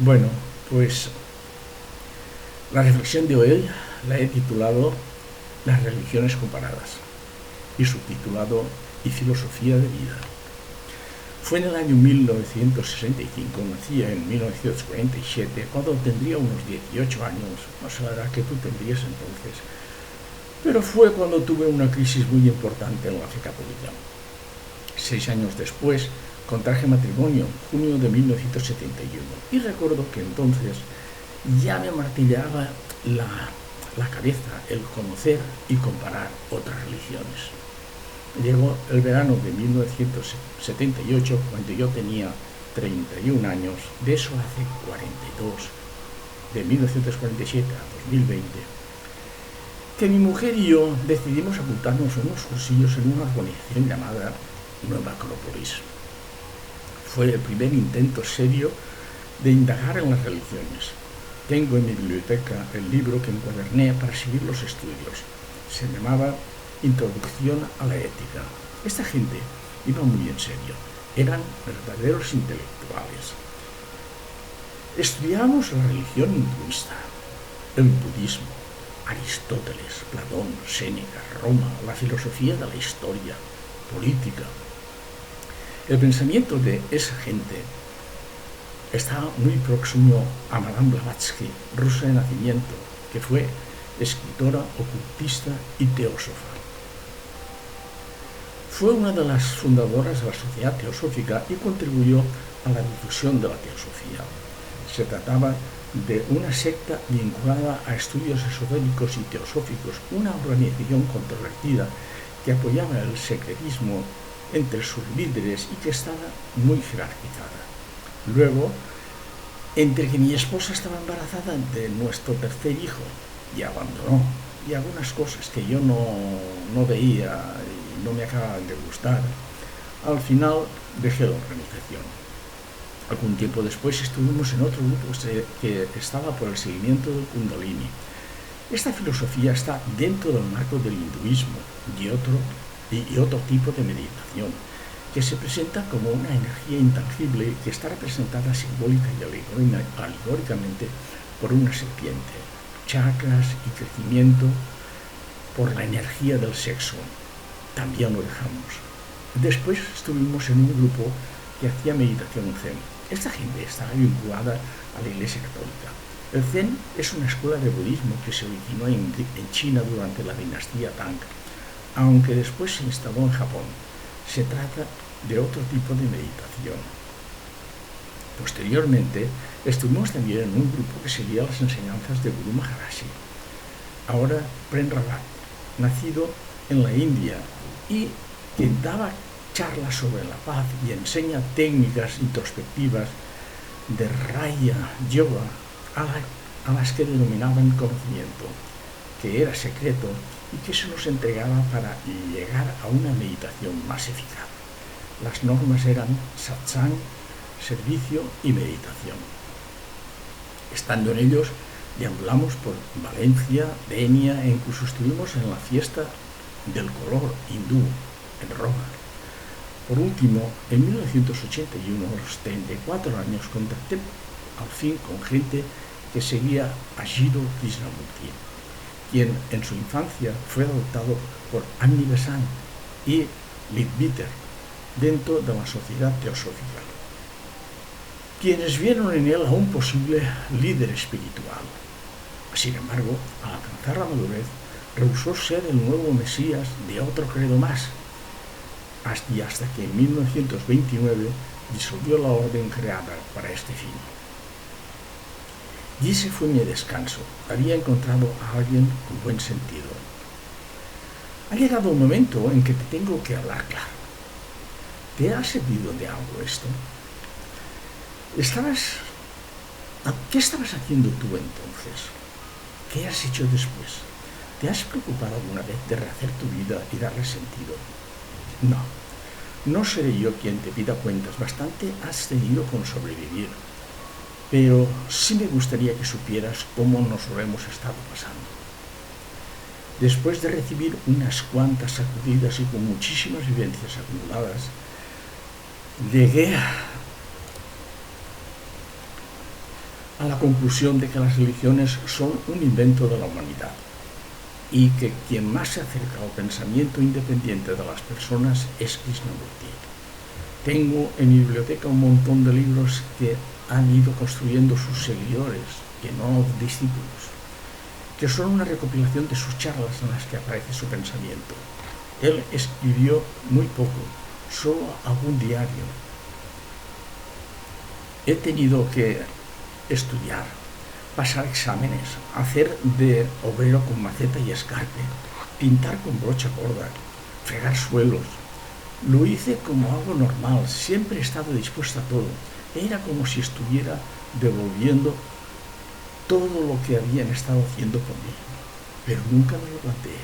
Bueno, pues la reflexión de hoy la he titulado Las religiones comparadas y subtitulado Y filosofía de vida. Fue en el año 1965, nací en 1947, cuando tendría unos 18 años, no sé la edad que tú tendrías entonces, pero fue cuando tuve una crisis muy importante en la fe católica. 6 años después, contraje matrimonio, junio de 1971, y recuerdo que entonces ya me martillaba la cabeza el conocer y comparar otras religiones. Llegó el verano de 1978, cuando yo tenía 31 años, de eso hace 42, de 1947 a 2020, que mi mujer y yo decidimos apuntarnos a unos cursillos en una organización llamada Nueva Acrópolis. Fue el primer intento serio de indagar en las religiones. Tengo en mi biblioteca el libro que encuaderné para seguir los estudios. Se llamaba Introducción a la ética. Esta gente iba muy en serio. Eran verdaderos intelectuales. Estudiábamos la religión hinduista, el budismo, Aristóteles, Platón, Séneca, Roma, la filosofía de la historia, política. El pensamiento de esa gente está muy próximo a Madame Blavatsky, rusa de nacimiento, que fue escritora, ocultista y teósofa. Fue una de las fundadoras de la Sociedad Teosófica y contribuyó a la difusión de la teosofía. Se trataba de una secta vinculada a estudios esotéricos y teosóficos, una organización controvertida que apoyaba el secretismo entre sus líderes y que estaba muy jerarquizada. Luego, entre que mi esposa estaba embarazada de nuestro tercer hijo y abandonó, y algunas cosas que yo no veía y no me acababan de gustar, al final dejé la organización. Algún tiempo después estuvimos en otro grupo que estaba por el seguimiento del Kundalini. Esta filosofía está dentro del marco del hinduismo y otro tipo de meditación, que se presenta como una energía intangible que está representada simbólica y alegóricamente por una serpiente, chakras y crecimiento, por la energía del sexo. También lo dejamos. Después estuvimos en un grupo que hacía meditación zen. Esta gente estaba vinculada a la Iglesia Católica. El zen es una escuela de budismo que se originó en China durante la dinastía Tang, aunque después se instaló en Japón. Se trata de otro tipo de meditación. Posteriormente, estuvimos también en un grupo que seguía las enseñanzas de Guru Maharaji, ahora Prem Rawat, nacido en la India y que daba charlas sobre la paz y enseña técnicas introspectivas de Raya Yoga a las que denominaban conocimiento, que era secreto y que se nos entregaba para llegar a una meditación más eficaz. Las normas eran satsang, servicio y meditación. Estando en ellos, deambulamos por Valencia, Denia e incluso estuvimos en la fiesta del color hindú en Roma. Por último, en 1981, a los 34 años, contacté al fin con gente que seguía a Jiddu Krishnamurti, quien en su infancia fue adoptado por Annie Besant y Leadbeater dentro de la Sociedad Teosófica, quienes vieron en él a un posible líder espiritual. Sin embargo, al alcanzar la madurez, rehusó ser el nuevo Mesías de otro credo más, hasta que en 1929 disolvió la orden creada para este fin. Y ese fue mi descanso. Había encontrado a alguien con buen sentido. Ha llegado un momento en que te tengo que hablar claro. ¿Te ha servido de algo esto? ¿Qué estabas haciendo tú entonces? ¿Qué has hecho después? ¿Te has preocupado alguna vez de rehacer tu vida y darle sentido? No seré yo quien te pida cuentas, bastante has tenido con sobrevivir, pero sí me gustaría que supieras cómo nos lo hemos estado pasando. Después de recibir unas cuantas sacudidas y con muchísimas vivencias acumuladas, llegué a la conclusión de que las religiones son un invento de la humanidad y que quien más se acerca al pensamiento independiente de las personas es Krishnamurti. Tengo en mi biblioteca un montón de libros que han ido construyendo sus seguidores, que no discípulos, que son una recopilación de sus charlas en las que aparece su pensamiento. Él escribió muy poco, solo algún diario. He tenido que estudiar, pasar exámenes, hacer de obrero con maceta y escarpe, pintar con brocha gorda, fregar suelos. Lo hice como algo normal, siempre he estado dispuesto a todo. Era como si estuviera devolviendo todo lo que habían estado haciendo por mí. Pero nunca me lo planteé.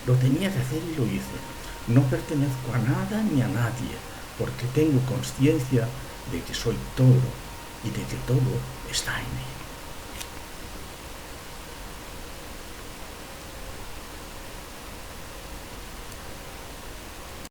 Lo tenía que hacer y lo hice. No pertenezco a nada ni a nadie, porque tengo conciencia de que soy todo y de que todo está en mí.